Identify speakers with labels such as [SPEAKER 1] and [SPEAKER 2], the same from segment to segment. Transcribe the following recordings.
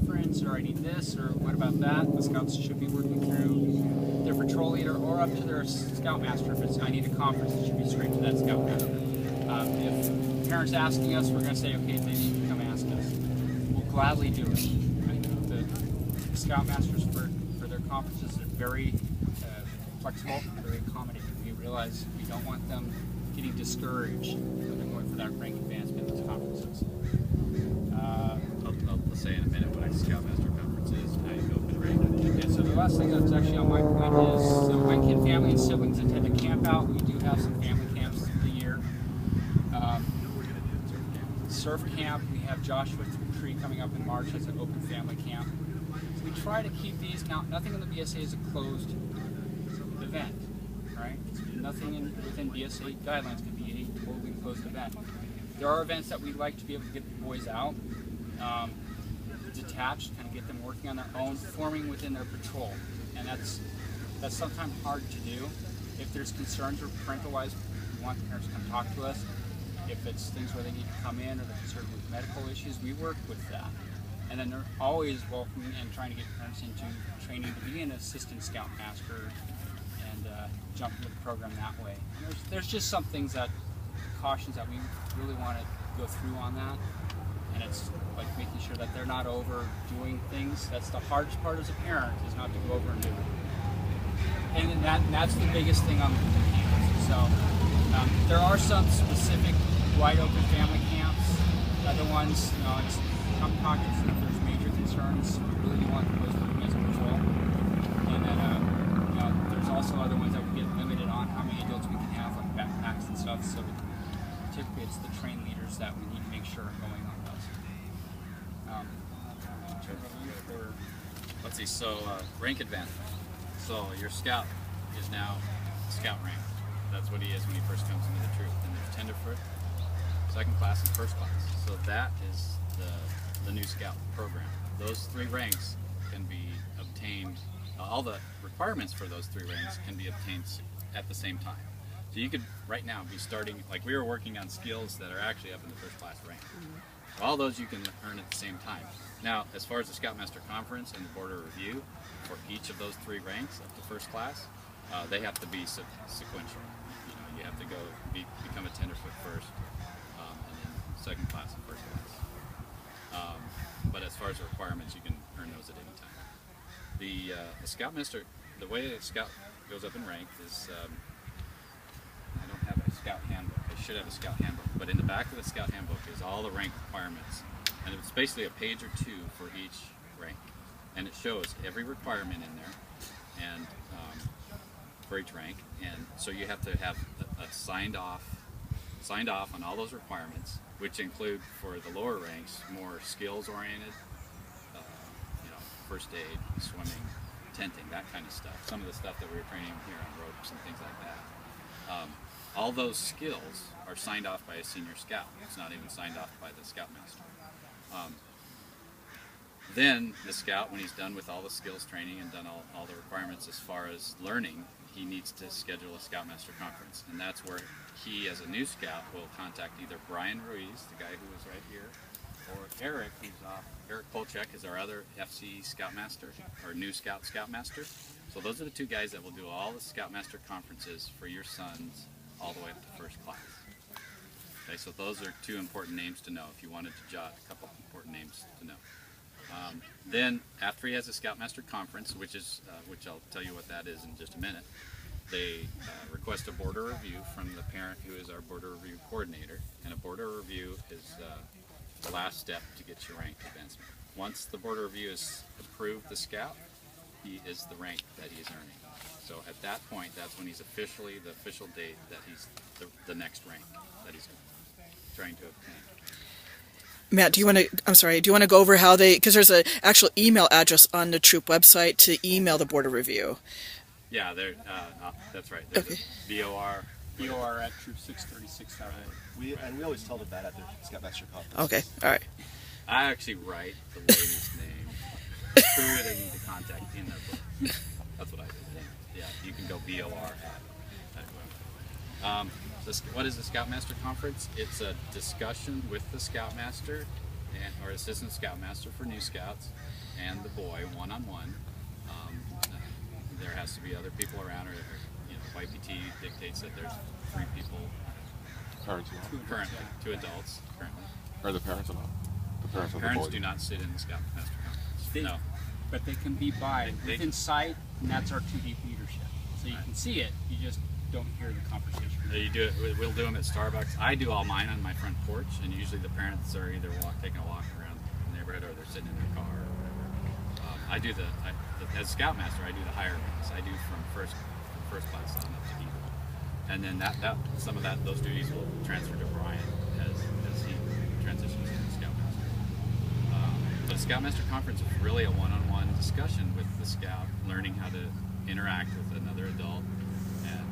[SPEAKER 1] conference, or I need this, or what about that. The scouts should be working through their patrol leader or up to their scoutmaster. If it's I need a conference, it should be straight to that scoutmaster. If parents asking us, we're going to say, okay, maybe you can come ask us. We'll gladly do it. Right? The scoutmasters for their conferences are very flexible, very accommodating. We realize we don't want them getting discouraged when they're going for that rank advancement in these conferences.
[SPEAKER 2] I'll say in a minute what a Scoutmaster conference is and how you go up and rank.
[SPEAKER 1] Okay, so the last thing that's actually on my point is, so when can family and siblings attend a camp out? We do have some family camps a year. Surf camp, we have Joshua Tree coming up in March. That's an open family camp. So we try to keep these. Now, nothing in the BSA is a closed event, right? Nothing within BSA guidelines can be a totally closed event. There are events that we like to be able to get the boys out, detached, kind of get them working on their own, forming within their patrol, and that's sometimes hard to do. If there's concerns or parental-wise, we want the parents to come talk to us. If it's things where they need to come in or they're concerned with medical issues, we work with that. And then they're always welcoming and trying to get parents into training to be an assistant scoutmaster and jump into the program that way. And there's just some things that, cautions that we really want to go through on that. And it's like making sure that they're not overdoing things. That's the hardest part as a parent, is not to go over and do it. And that's the biggest thing on the campus. So there are some specific wide open family camps. Other ones, it's come talk to us if there's major concerns. We really do want the boys working as a patrol. And then there's also other ones that we get limited on how many adults we can have, like backpacks and stuff. So typically it's the train leaders that we need to make sure are going on those.
[SPEAKER 2] Let's see, so rank advancement. So your scout is now scout rank. That's what he is when he first comes into the troop. And there's tenderfoot, second class, and first class. So that is the new scout program. Those three ranks can be obtained, all the requirements for those three ranks can be obtained at the same time. So you could right now be starting, like we were working on skills that are actually up in the first class rank. All those you can earn at the same time. Now, as far as the Scoutmaster Conference and the Board of Review, for each of those three ranks up to first class, they have to be sequential. You have to go become a tenderfoot first, and then second class and first class. But as far as the requirements, you can earn those at any time. The Scoutmaster, the way a Scout goes up in rank is, I don't have a Scout handbook. I should have a Scout handbook, but in the back of the Scout handbook is all the rank requirements, and it's basically a page or two for each rank, and it shows every requirement in there, and for each rank, and so you have to have a signed off on all those requirements, which include for the lower ranks more skills oriented, first aid, swimming, tenting, that kind of stuff. Some of the stuff that we were training here on ropes and things like that. All those skills are signed off by a senior scout. It's not even signed off by the scoutmaster. Then the scout, when he's done with all the skills training and done all the requirements as far as learning, he needs to schedule a Scoutmaster conference. And that's where he, as a new scout, will contact either Brian Ruiz, the guy who was right here, or Eric, who's off. Eric Polchek is our other FCE Scoutmaster, or new Scoutmaster. So those are the two guys that will do all the Scoutmaster conferences for your sons all the way up to first class. Okay, so those are two important names to know if you wanted to jot a couple important names to know. Then after he has a Scoutmaster conference, which I'll tell you what that is in just a minute, they request a border review from the parent who is our border review coordinator, and a border review is the last step to get your rank advancement. Once the border review has approved the scout, he is the rank that he's earning. So at that point, that's when he's officially the official date that he's the next rank that he's trying to obtain.
[SPEAKER 3] Matt, do you want to go over how because there's an actual email address on the troop website to email the board of review.
[SPEAKER 2] Yeah, that's right. There's
[SPEAKER 3] okay.
[SPEAKER 1] BOR at troop 636.
[SPEAKER 4] We always tell them that at the Scoutmaster conference.
[SPEAKER 3] Okay, all right.
[SPEAKER 2] I actually write the lady's name, who they need to contact in their book. That's what I do. Yeah, you can go BOR at. What is the Scoutmaster Conference? It's a discussion with the Scoutmaster or Assistant Scoutmaster for new scouts and the boy one-on-one. There has to be other people around, or YPT dictates that there's 3 people
[SPEAKER 5] Parents allowed?
[SPEAKER 2] currently, 2 adults currently.
[SPEAKER 5] Are the parents allowed? The parents of the
[SPEAKER 2] Parents
[SPEAKER 5] boys?
[SPEAKER 2] do not sit in the Scoutmaster conference. No.
[SPEAKER 1] But they can be by
[SPEAKER 2] They-
[SPEAKER 1] within sight, and that's our 2D leadership. So you can see it, you just don't hear the conversation.
[SPEAKER 2] You do it. We'll do them at Starbucks. I do all mine on my front porch, and usually the parents are either taking a walk around the neighborhood, or they're sitting in their car, or whatever. I do as Scoutmaster. I do the higher ranks. I do from first class on up to Eagle, and then some of those duties will transfer to Brian as he transitions to the Scoutmaster. But a Scoutmaster conference is really a one-on-one discussion with the Scout, learning how to interact with another adult, and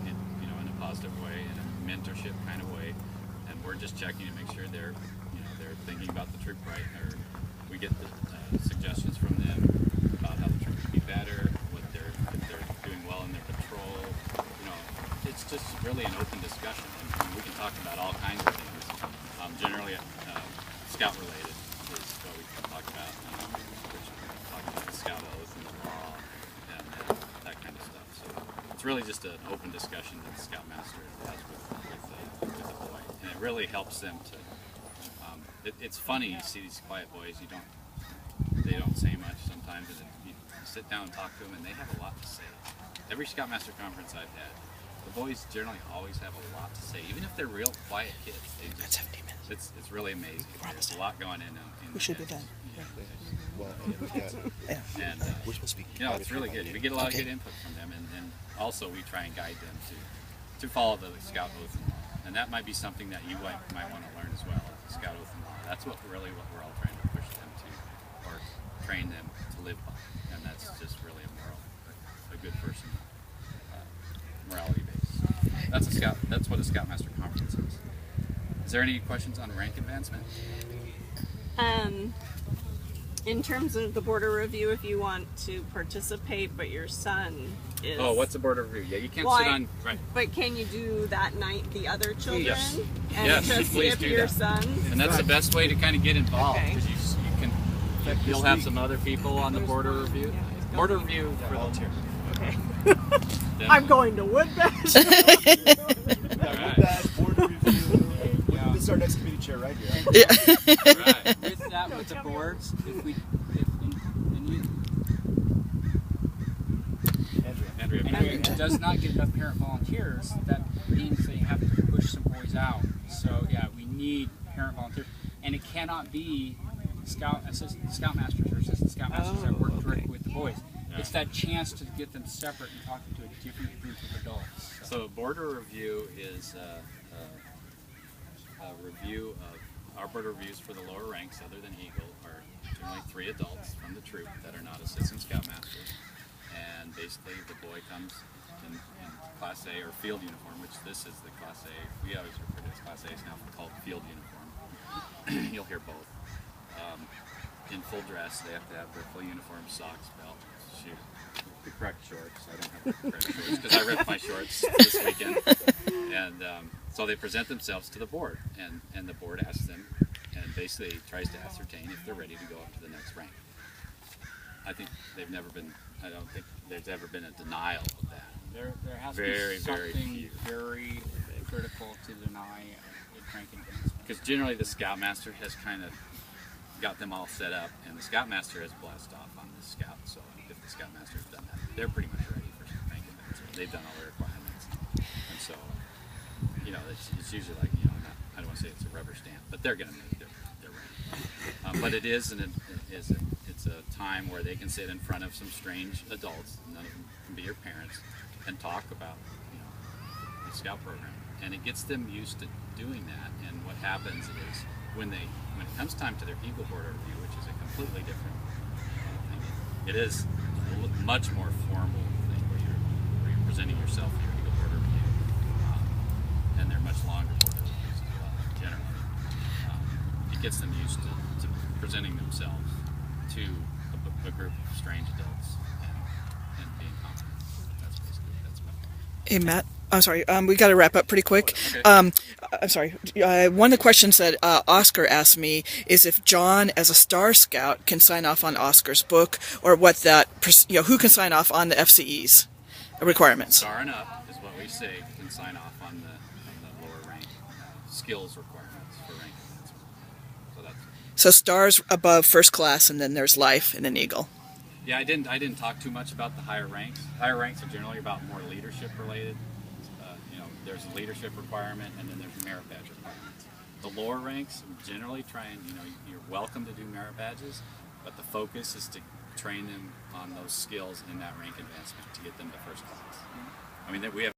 [SPEAKER 2] in a positive way, in a mentorship kind of way. And we're just checking to make sure they're thinking about the troop right, or we get the suggestions from them about how the troop could be better, if they're doing well in their patrol. It's just really an open discussion, and we can talk about all kinds of things. Generally, Scout related is what we can talk about. Which we can talk about the Scout oath and the law and that kind of stuff. So it's really just an open discussion that the Scoutmaster has with the boy, and it really helps them to. It's funny, you see these quiet boys. They don't say much sometimes, and you sit down and talk to them, and they have a lot to say. Every Scoutmaster conference I've had, the boys generally always have a lot to say, even if they're real quiet kids.
[SPEAKER 3] That's 15 minutes.
[SPEAKER 2] It's really amazing. There's a lot going in
[SPEAKER 3] We should be done.
[SPEAKER 4] Well,
[SPEAKER 2] And
[SPEAKER 4] we're supposed to be.
[SPEAKER 2] it's really good. We get a lot of good input from them, and also we try and guide them to follow the Scout oath and law. And that might be something that you might want to learn as well, the Scout oath and law. That's what we're all trying to push them to, or train them to live by. And that's just really a good person, morality base. That's what a Scoutmaster conference is. Is there any questions on rank advancement?
[SPEAKER 6] In terms of the border review, if you want to participate, but your son is...
[SPEAKER 2] Oh, what's the board of review? Yeah, you can't
[SPEAKER 6] Well,
[SPEAKER 2] sit on... Right.
[SPEAKER 6] But can you do that night the other children?
[SPEAKER 2] Yes.
[SPEAKER 6] And
[SPEAKER 2] Yes,
[SPEAKER 6] to see
[SPEAKER 2] please
[SPEAKER 6] if
[SPEAKER 2] do
[SPEAKER 6] your
[SPEAKER 2] that.
[SPEAKER 6] son...
[SPEAKER 2] And that's the best way to kind of get involved,
[SPEAKER 6] Okay.
[SPEAKER 2] because you'll have some other people on the border review. Border review for
[SPEAKER 4] Volunteer.
[SPEAKER 6] Okay.
[SPEAKER 2] them.
[SPEAKER 6] I'm going to Woodbash.
[SPEAKER 4] That border review. This is our next committee chair right here.
[SPEAKER 2] Right.
[SPEAKER 1] With that, with the boards,
[SPEAKER 4] Andrea.
[SPEAKER 1] and it does not get enough parent volunteers, that means they have to push some boys out. So yeah, we need parent volunteers, and it cannot be scoutmasters or assistant scoutmasters that work directly with the boys.
[SPEAKER 2] Yeah.
[SPEAKER 1] It's that chance to get them separate and talking to a different group of adults.
[SPEAKER 2] So border review is a review of our border reviews for the lower ranks other than Eagle are generally 3 adults from the troop that are not assistant scoutmasters. And basically the boy comes in Class A or field uniform, which this is the Class A. We always refer to it as Class A. It's now called field uniform. You'll hear both. In full dress, they have to have their full uniform, socks, belt, shoes, the correct shorts. I don't have the correct shorts because I ripped my shorts this weekend. And so they present themselves to the board, and the board asks them, and basically tries to ascertain if they're ready to go up to the next rank. I think I don't think there's ever been a denial of that.
[SPEAKER 1] There has
[SPEAKER 2] Very,
[SPEAKER 1] to be
[SPEAKER 2] very
[SPEAKER 1] something
[SPEAKER 2] few.
[SPEAKER 1] very critical to deny a rank advancement.
[SPEAKER 2] Because generally the Scoutmaster has kind of got them all set up, and the Scoutmaster has blessed off on the Scout. So if the Scoutmaster's done that, they're pretty much ready for rank advancement. They've done all their requirements, and so it's usually like I don't want to say it's a rubber stamp, but they're going to make their rank. But it is it's a time where they can sit in front of some strange adults, none of them can be your parents, and talk about the Scout program, and it gets them used to doing that. And what happens is when it comes time to their Eagle Border review, which is a completely different thing, it is a much more formal thing where you're presenting yourself for your Eagle Border review, and they're much longer border reviews as well. Generally, it gets them used to presenting themselves to a group of strange adults and being confident. That's about it.
[SPEAKER 3] Hey, Matt, I'm sorry. We got to wrap up pretty quick.
[SPEAKER 2] Okay.
[SPEAKER 3] I'm sorry. One of the questions that Oscar asked me is if John, as a Star Scout, can sign off on Oscar's book, or what that, who can sign off on the FCE's requirements.
[SPEAKER 2] Star and up is what we say can sign off on the lower rank skills requirements for rank advancement. So that's.
[SPEAKER 3] So stars above first class, and then there's life and an eagle.
[SPEAKER 2] Yeah, I didn't talk too much about the higher ranks. Higher ranks are generally about more leadership related. There's a leadership requirement, and then there's merit badge requirements. The lower ranks generally try and, you're welcome to do merit badges, but the focus is to train them on those skills in that rank advancement to get them to first class. I mean, we have